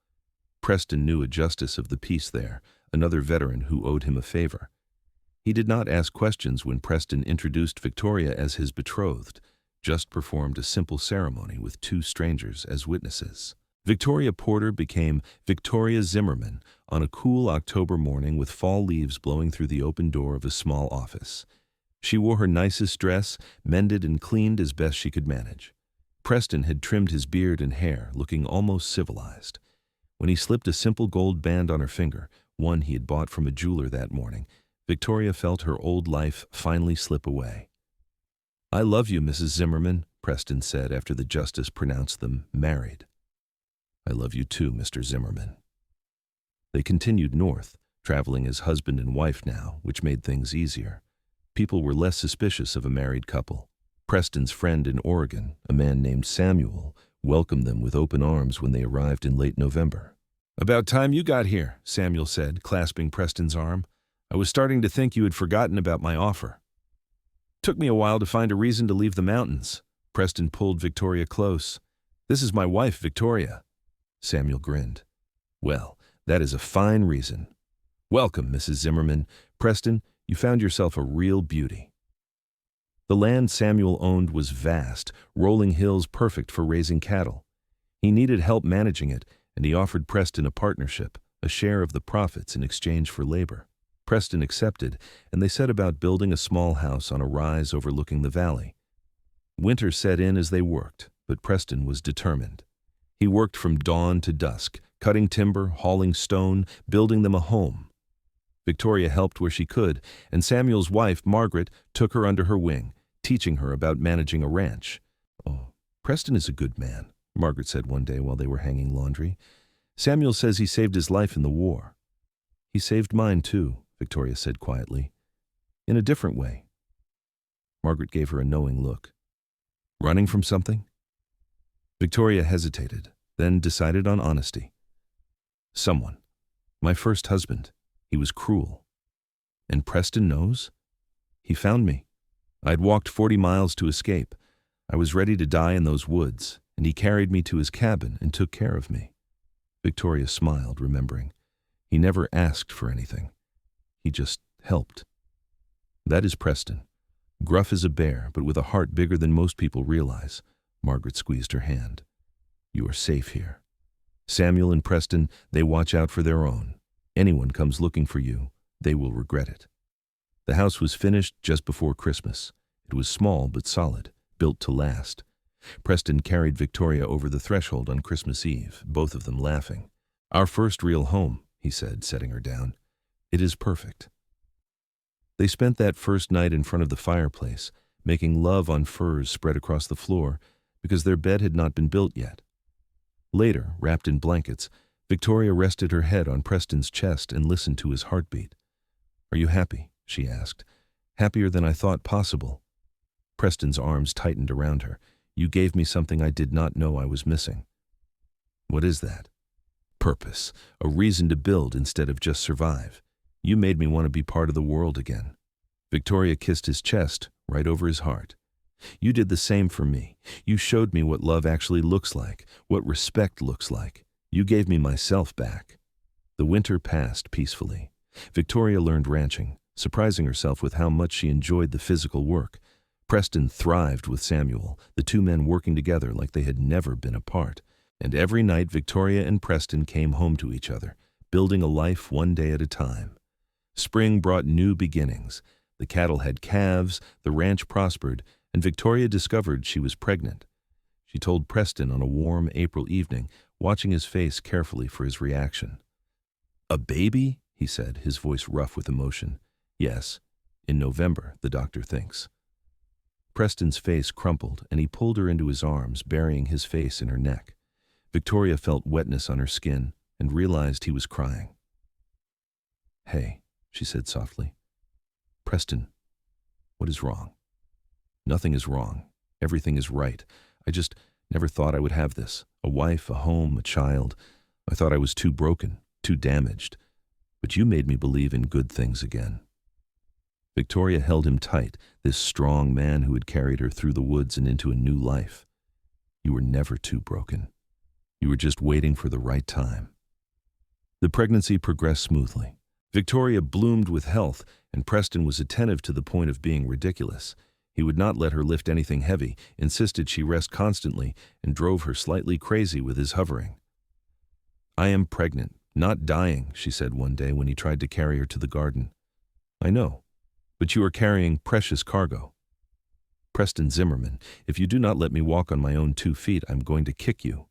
Preston knew a justice of the peace there, another veteran who owed him a favor. He did not ask questions when Preston introduced Victoria as his betrothed, just performed a simple ceremony with 2 strangers as witnesses. Victoria Porter became Victoria Zimmerman on a cool October morning with fall leaves blowing through the open door of a small office. She wore her nicest dress, mended and cleaned as best she could manage. Preston had trimmed his beard and hair, looking almost civilized. When he slipped a simple gold band on her finger, one he had bought from a jeweler that morning, Victoria felt her old life finally slip away. "I love you, Mrs. Zimmerman," Preston said after the justice pronounced them married. "I love you too, Mr. Zimmerman." They continued north, traveling as husband and wife now, which made things easier. People were less suspicious of a married couple. Preston's friend in Oregon, a man named Samuel, welcomed them with open arms when they arrived in late November. "About time you got here," Samuel said, clasping Preston's arm. "I was starting to think you had forgotten about my offer." "Took me a while to find a reason to leave the mountains." Preston pulled Victoria close. "This is my wife, Victoria." Samuel grinned. "Well, that is a fine reason. Welcome, Mrs. Zimmerman. Preston, you found yourself a real beauty." The land Samuel owned was vast, rolling hills perfect for raising cattle. He needed help managing it, and he offered Preston a partnership, a share of the profits in exchange for labor. Preston accepted, and they set about building a small house on a rise overlooking the valley. Winter set in as they worked, but Preston was determined. He worked from dawn to dusk, cutting timber, hauling stone, building them a home. Victoria helped where she could, and Samuel's wife, Margaret, took her under her wing, teaching her about managing a ranch. "Oh, Preston is a good man," Margaret said one day while they were hanging laundry. "Samuel says he saved his life in the war." "He saved mine too," Victoria said quietly. "In a different way." Margaret gave her a knowing look. "Running from something?" Victoria hesitated, then decided on honesty. "Someone. My first husband. He was cruel." "And Preston knows?" "He found me. I'd walked 40 miles to escape. I was ready to die in those woods, and he carried me to his cabin and took care of me." Victoria smiled, remembering. He never asked for anything. He just helped. "That is Preston. Gruff as a bear, but with a heart bigger than most people realize." Margaret squeezed her hand. "You are safe here. Samuel and Preston, they watch out for their own. Anyone comes looking for you, they will regret it." The house was finished just before Christmas. It was small but solid, built to last. Preston carried Victoria over the threshold on Christmas Eve, both of them laughing. "Our first real home," he said, setting her down. "It is perfect." They spent that first night in front of the fireplace, making love on furs spread across the floor, because their bed had not been built yet. Later, wrapped in blankets, Victoria rested her head on Preston's chest and listened to his heartbeat. "Are you happy?" she asked. "Happier than I thought possible." Preston's arms tightened around her. "You gave me something I did not know I was missing." "What is that?" "Purpose, a reason to build instead of just survive. You made me want to be part of the world again." Victoria kissed his chest, right over his heart. "You did the same for me. You showed me what love actually looks like, what respect looks like. You gave me myself back." The winter passed peacefully. Victoria learned ranching, surprising herself with how much she enjoyed the physical work. Preston thrived with Samuel, the two men working together like they had never been apart. And every night Victoria and Preston came home to each other, building a life one day at a time. Spring brought new beginnings. The cattle had calves, the ranch prospered, and Victoria discovered she was pregnant. She told Preston on a warm April evening, watching his face carefully for his reaction. "A baby?" he said, his voice rough with emotion. "Yes, in November, the doctor thinks." Preston's face crumpled, and he pulled her into his arms, burying his face in her neck. Victoria felt wetness on her skin and realized he was crying. "Hey," she said softly. "Preston, what is wrong?" "Nothing is wrong. Everything is right. I just never thought I would have this. A wife, a home, a child. I thought I was too broken, too damaged. But you made me believe in good things again." Victoria held him tight, this strong man who had carried her through the woods and into a new life. "You were never too broken. You were just waiting for the right time." The pregnancy progressed smoothly. Victoria bloomed with health, and Preston was attentive to the point of being ridiculous. He would not let her lift anything heavy, insisted she rest constantly, and drove her slightly crazy with his hovering. I am pregnant, not dying, she said one day when he tried to carry her to the garden. I know, but you are carrying precious cargo. Preston Zimmerman, if you do not let me walk on my own 2 feet, I'm going to kick you.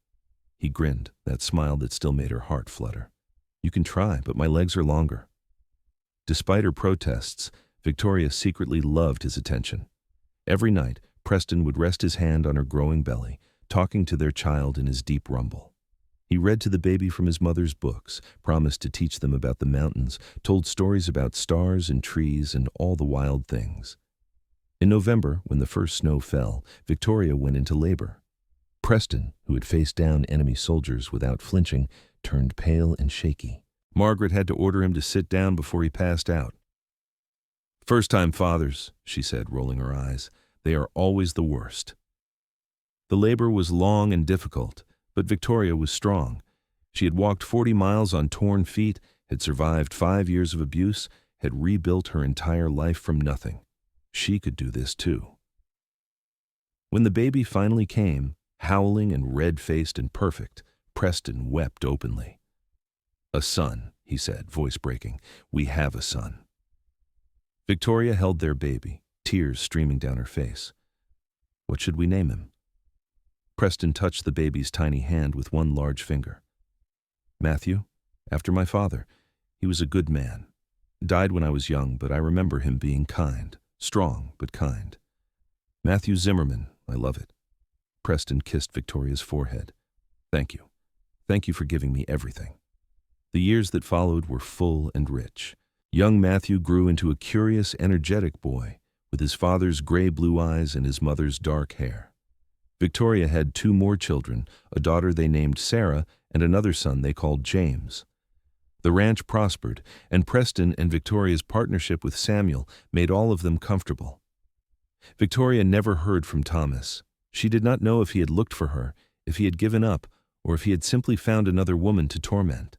He grinned, that smile that still made her heart flutter. You can try, but my legs are longer. Despite her protests, Victoria secretly loved his attention. Every night, Preston would rest his hand on her growing belly, talking to their child in his deep rumble. He read to the baby from his mother's books, promised to teach them about the mountains, told stories about stars and trees and all the wild things. In November, when the first snow fell, Victoria went into labor. Preston, who had faced down enemy soldiers without flinching, turned pale and shaky. Margaret had to order him to sit down before he passed out. First-time fathers, she said, rolling her eyes. They are always the worst. The labor was long and difficult, but Victoria was strong. She had walked 40 miles on torn feet, had survived 5 years of abuse, had rebuilt her entire life from nothing. She could do this too. When the baby finally came, howling and red-faced and perfect, Preston wept openly. A son, he said, voice breaking. We have a son. Victoria held their baby, tears streaming down her face. What should we name him? Preston touched the baby's tiny hand with one large finger. Matthew, after my father. He was a good man. Died when I was young, but I remember him being kind, strong but kind. Matthew Zimmerman, I love it. Preston kissed Victoria's forehead. Thank you. Thank you for giving me everything. The years that followed were full and rich. Young Matthew grew into a curious, energetic boy, with his father's gray-blue eyes and his mother's dark hair. Victoria had 2 more children, a daughter they named Sarah and another son they called James. The ranch prospered, and Preston and Victoria's partnership with Samuel made all of them comfortable. Victoria never heard from Thomas. She did not know if he had looked for her, if he had given up, or if he had simply found another woman to torment.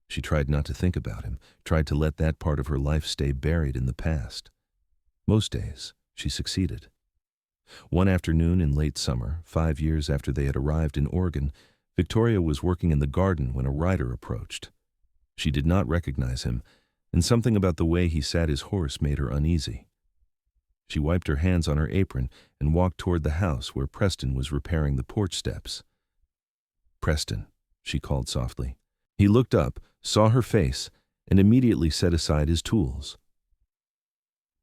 She tried not to think about him, tried to let that part of her life stay buried in the past. Most days, she succeeded. One afternoon in late summer, 5 years after they had arrived in Oregon, Victoria was working in the garden when a rider approached. She did not recognize him, and something about the way he sat his horse made her uneasy. She wiped her hands on her apron and walked toward the house where Preston was repairing the porch steps. Preston, she called softly. He looked up, saw her face, and immediately set aside his tools.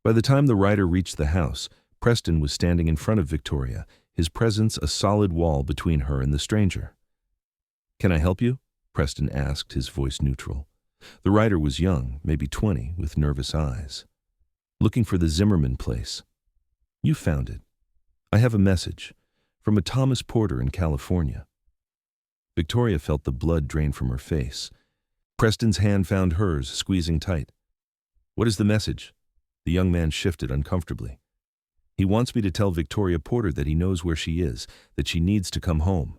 By the time the rider reached the house, Preston was standing in front of Victoria, his presence a solid wall between her and the stranger. Can I help you? Preston asked, his voice neutral. The rider was young, maybe 20, with nervous eyes. Looking for the Zimmerman place. You found it. I have a message from a Thomas Porter in California. Victoria felt the blood drain from her face. Preston's hand found hers, squeezing tight. What is the message? The young man shifted uncomfortably. He wants me to tell Victoria Porter that he knows where she is, that she needs to come home.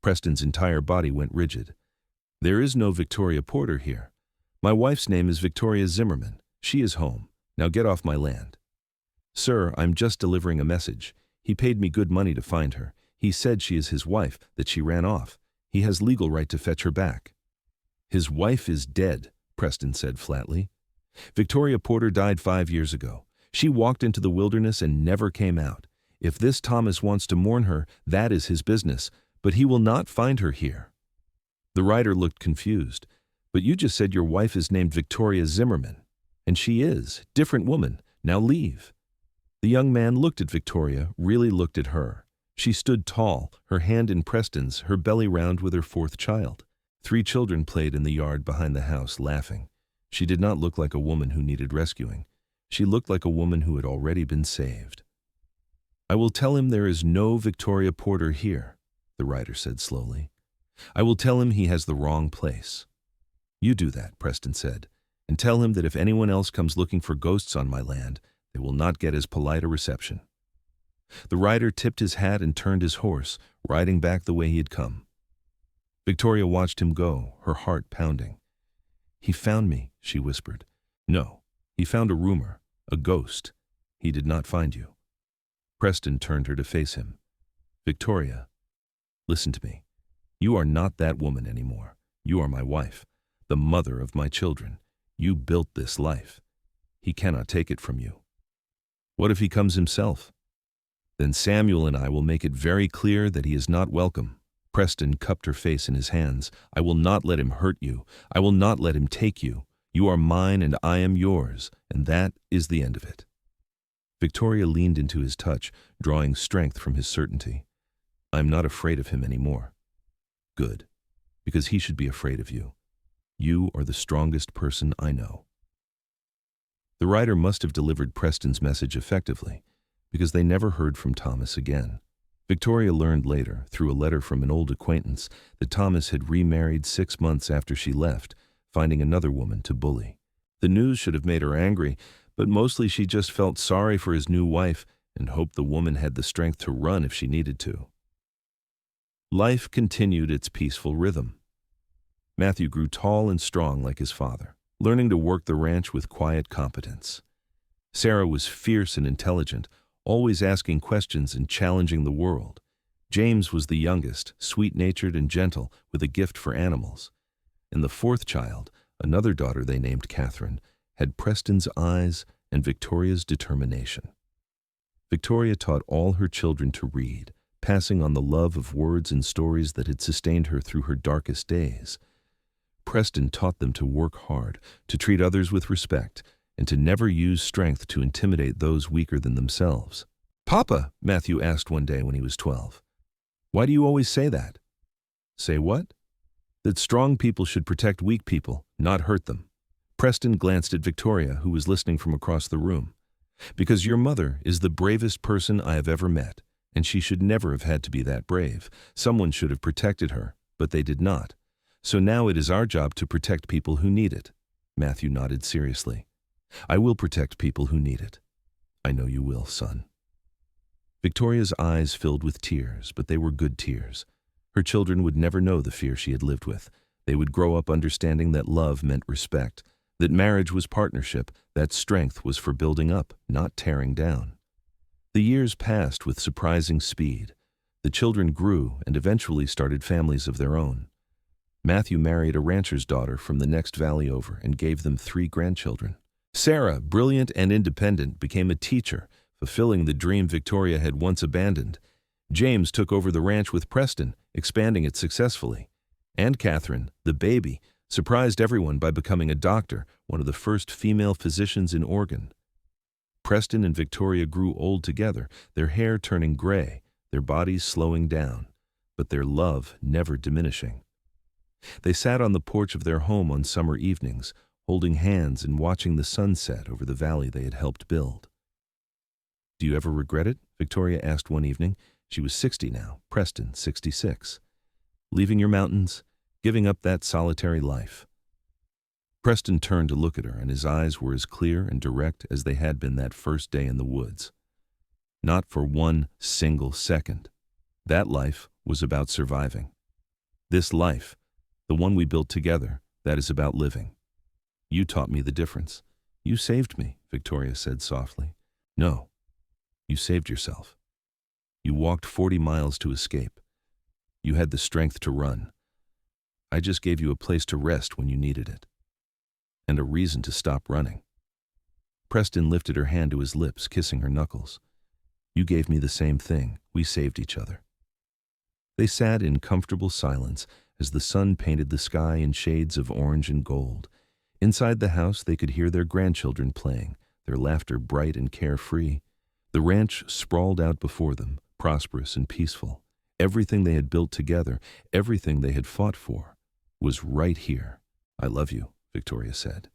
Preston's entire body went rigid. There is no Victoria Porter here. My wife's name is Victoria Zimmerman. She is home. Now get off my land. Sir, I'm just delivering a message. He paid me good money to find her. He said she is his wife, that she ran off. He has legal right to fetch her back. His wife is dead, Preston said flatly. Victoria Porter died 5 years ago. She walked into the wilderness and never came out. If this Thomas wants to mourn her, that is his business, but he will not find her here. The rider looked confused. But you just said your wife is named Victoria Zimmerman. And she is. Different woman. Now leave. The young man looked at Victoria, really looked at her. She stood tall, her hand in Preston's, her belly round with her 4th child. 3 children played in the yard behind the house, laughing. She did not look like a woman who needed rescuing. She looked like a woman who had already been saved. I will tell him there is no Victoria Porter here, the rider said slowly. I will tell him he has the wrong place. You do that, Preston said, and tell him that if anyone else comes looking for ghosts on my land, they will not get as polite a reception. The rider tipped his hat and turned his horse, riding back the way he had come. Victoria watched him go, her heart pounding. He found me, she whispered. No, he found a rumor, a ghost. He did not find you. Preston turned her to face him. Victoria, listen to me. You are not that woman anymore. You are my wife, the mother of my children. You built this life. He cannot take it from you. What if he comes himself? Then Samuel and I will make it very clear that he is not welcome. Preston cupped her face in his hands. I will not let him hurt you. I will not let him take you. You are mine and I am yours, and that is the end of it. Victoria leaned into his touch, drawing strength from his certainty. I am not afraid of him anymore. Good, because he should be afraid of you. You are the strongest person I know. The writer must have delivered Preston's message effectively, because they never heard from Thomas again. Victoria learned later, through a letter from an old acquaintance, that Thomas had remarried 6 months after she left, finding another woman to bully. The news should have made her angry, but mostly she just felt sorry for his new wife and hoped the woman had the strength to run if she needed to. Life continued its peaceful rhythm. Matthew grew tall and strong like his father, learning to work the ranch with quiet competence. Sarah was fierce and intelligent, always asking questions and challenging the world. James was the youngest, sweet-natured and gentle, with a gift for animals. And the fourth child, another daughter they named Catherine, had Preston's eyes and Victoria's determination. Victoria taught all her children to read, passing on the love of words and stories that had sustained her through her darkest days. Preston taught them to work hard, to treat others with respect, and to never use strength to intimidate those weaker than themselves. Papa, Matthew asked one day when he was 12, why do you always say that? Say what? That strong people should protect weak people, not hurt them. Preston glanced at Victoria, who was listening from across the room. Because your mother is the bravest person I have ever met, and she should never have had to be that brave. Someone should have protected her, but they did not. So now it is our job to protect people who need it. Matthew nodded seriously. I will protect people who need it. I know you will, son. Victoria's eyes filled with tears, but they were good tears. Her children would never know the fear she had lived with. They would grow up understanding that love meant respect, that marriage was partnership, that strength was for building up, not tearing down. The years passed with surprising speed. The children grew and eventually started families of their own. Matthew married a rancher's daughter from the next valley over and gave them 3 grandchildren. Sarah, brilliant and independent, became a teacher, fulfilling the dream Victoria had once abandoned. James took over the ranch with Preston, expanding it successfully. And Catherine, the baby, surprised everyone by becoming a doctor, one of the first female physicians in Oregon. Preston and Victoria grew old together, their hair turning gray, their bodies slowing down, but their love never diminishing. They sat on the porch of their home on summer evenings, holding hands and watching the sunset over the valley they had helped build. Do you ever regret it? Victoria asked one evening. She was 60 now, Preston 66. Leaving your mountains, giving up that solitary life. Preston turned to look at her, and his eyes were as clear and direct as they had been that first day in the woods. Not for one single second. That life was about surviving. This life, the one we built together, that is about living. You taught me the difference. You saved me, Victoria said softly. No, you saved yourself. You walked 40 miles to escape. You had the strength to run. I just gave you a place to rest when you needed it. And a reason to stop running. Preston lifted her hand to his lips, kissing her knuckles. You gave me the same thing. We saved each other. They sat in comfortable silence as the sun painted the sky in shades of orange and gold. Inside the house, they could hear their grandchildren playing, their laughter bright and carefree. The ranch sprawled out before them, prosperous and peaceful. Everything they had built together, everything they had fought for, was right here. I love you, Victoria said.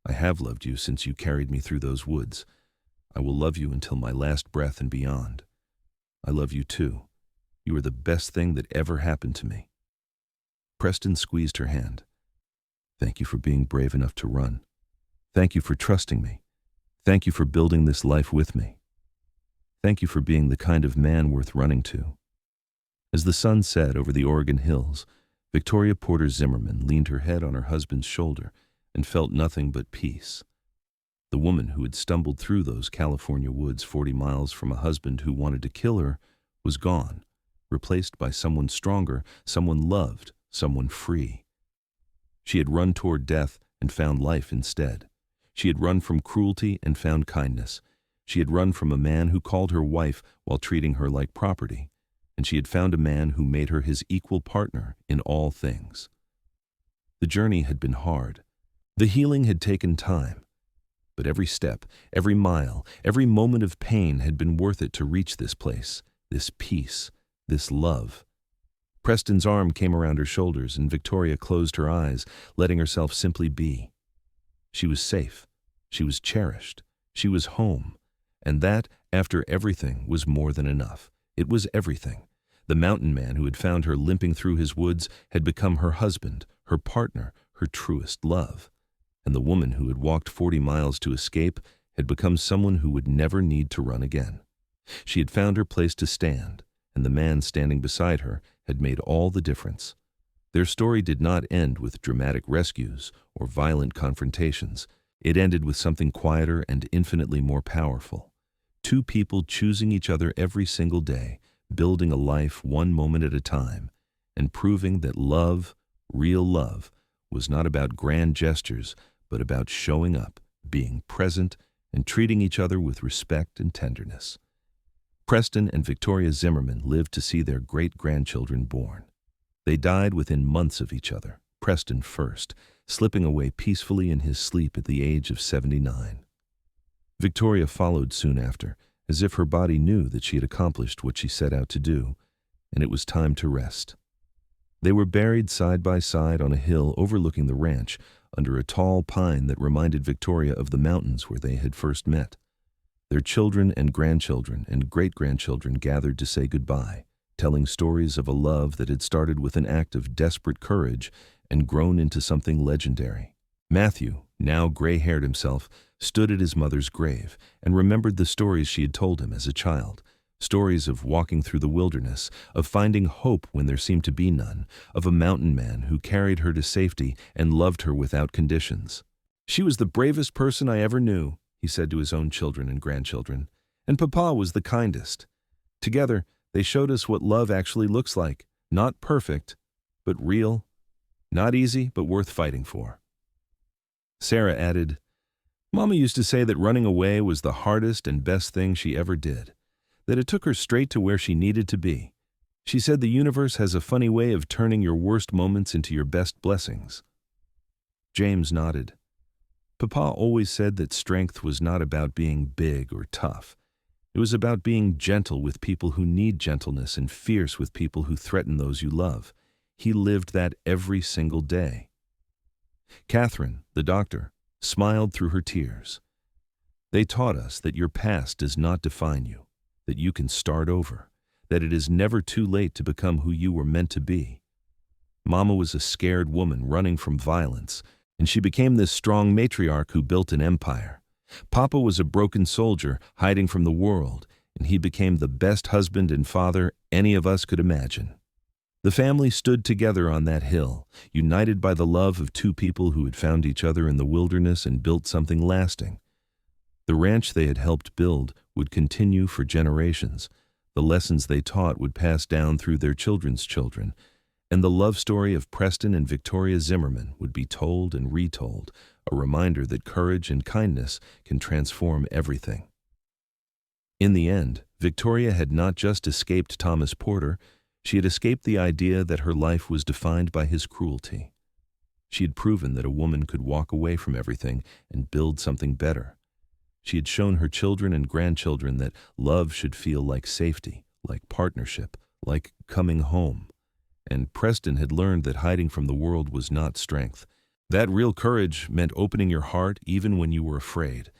I have loved you since you carried me through those woods. I will love you until my last breath and beyond. I love you too. You are the best thing that ever happened to me. Preston squeezed her hand. Thank you for being brave enough to run. Thank you for trusting me. Thank you for building this life with me. Thank you for being the kind of man worth running to. As the sun set over the Oregon hills, Victoria Porter Zimmerman leaned her head on her husband's shoulder and felt nothing but peace. The woman who had stumbled through those California woods 40 miles from a husband who wanted to kill her was gone, replaced by someone stronger, someone loved, someone free. She had run toward death and found life instead. She had run from cruelty and found kindness. She had run from a man who called her wife while treating her like property. And she had found a man who made her his equal partner in all things. The journey had been hard. The healing had taken time. But every step, every mile, every moment of pain had been worth it to reach this place, this peace, this love. Preston's arm came around her shoulders and Victoria closed her eyes, letting herself simply be. She was safe. She was cherished. She was home. And that, after everything, was more than enough. It was everything. The mountain man who had found her limping through his woods had become her husband, her partner, her truest love. And the woman who had walked 40 miles to escape had become someone who would never need to run again. She had found her place to stand, and the man standing beside her had made all the difference. Their story did not end with dramatic rescues or violent confrontations. It ended with something quieter and infinitely more powerful. Two people choosing each other every single day, building a life one moment at a time, and proving that love, real love, was not about grand gestures, but about showing up, being present, and treating each other with respect and tenderness. Preston and Victoria Zimmerman lived to see their great-grandchildren born. They died within months of each other, Preston first, slipping away peacefully in his sleep at the age of 79. Victoria followed soon after, as if her body knew that she had accomplished what she set out to do, and it was time to rest. They were buried side by side on a hill overlooking the ranch, under a tall pine that reminded Victoria of the mountains where they had first met. Their children and grandchildren and great-grandchildren gathered to say goodbye, telling stories of a love that had started with an act of desperate courage and grown into something legendary. Matthew, now gray-haired himself, stood at his mother's grave and remembered the stories she had told him as a child. Stories of walking through the wilderness, of finding hope when there seemed to be none, of a mountain man who carried her to safety and loved her without conditions. "She was the bravest person I ever knew," he said to his own children and grandchildren, "and Papa was the kindest. Together, they showed us what love actually looks like, not perfect, but real, not easy, but worth fighting for." Sarah added, "Mama used to say that running away was the hardest and best thing she ever did, that it took her straight to where she needed to be. She said the universe has a funny way of turning your worst moments into your best blessings." James nodded. Papa always said that strength was not about being big or tough. It was about being gentle with people who need gentleness and fierce with people who threaten those you love. He lived that every single day. Catherine, the doctor, smiled through her tears. "They taught us that your past does not define you, that you can start over, that it is never too late to become who you were meant to be. Mama was a scared woman running from violence, and she became this strong matriarch who built an empire. Papa was a broken soldier hiding from the world, and he became the best husband and father any of us could imagine. The family stood together on that hill, united by the love of two people who had found each other in the wilderness and built something lasting. The ranch they had helped build would continue for generations. The lessons they taught would pass down through their children's children, and the love story of Preston and Victoria Zimmerman would be told and retold, a reminder that courage and kindness can transform everything. In the end, Victoria had not just escaped Thomas Porter, she had escaped the idea that her life was defined by his cruelty. She had proven that a woman could walk away from everything and build something better. She had shown her children and grandchildren that love should feel like safety, like partnership, like coming home. And Preston had learned that hiding from the world was not strength. That real courage meant opening your heart even when you were afraid.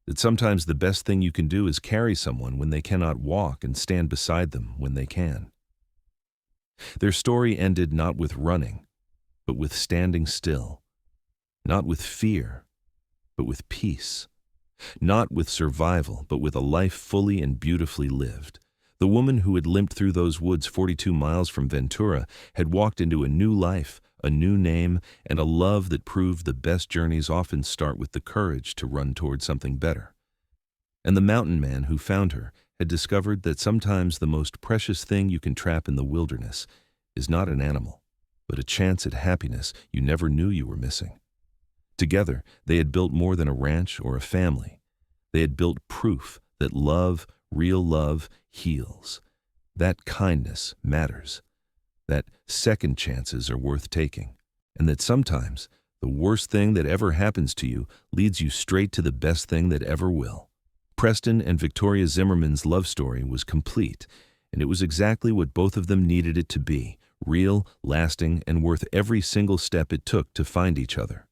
That sometimes the best thing you can do is carry someone when they cannot walk and stand beside them when they can. Their story ended not with running, but with standing still. Not with fear, but with peace. Not with survival, but with a life fully and beautifully lived. The woman who had limped through those woods 42 miles from Ventura had walked into a new life, a new name, and a love that proved the best journeys often start with the courage to run toward something better. And the mountain man who found her had discovered that sometimes the most precious thing you can trap in the wilderness is not an animal, but a chance at happiness you never knew you were missing. Together, they had built more than a ranch or a family. They had built proof that love, real love, heals. That kindness matters. That second chances are worth taking. And that sometimes the worst thing that ever happens to you leads you straight to the best thing that ever will. Preston and Victoria Zimmerman's love story was complete, and it was exactly what both of them needed it to be: real, lasting, and worth every single step it took to find each other.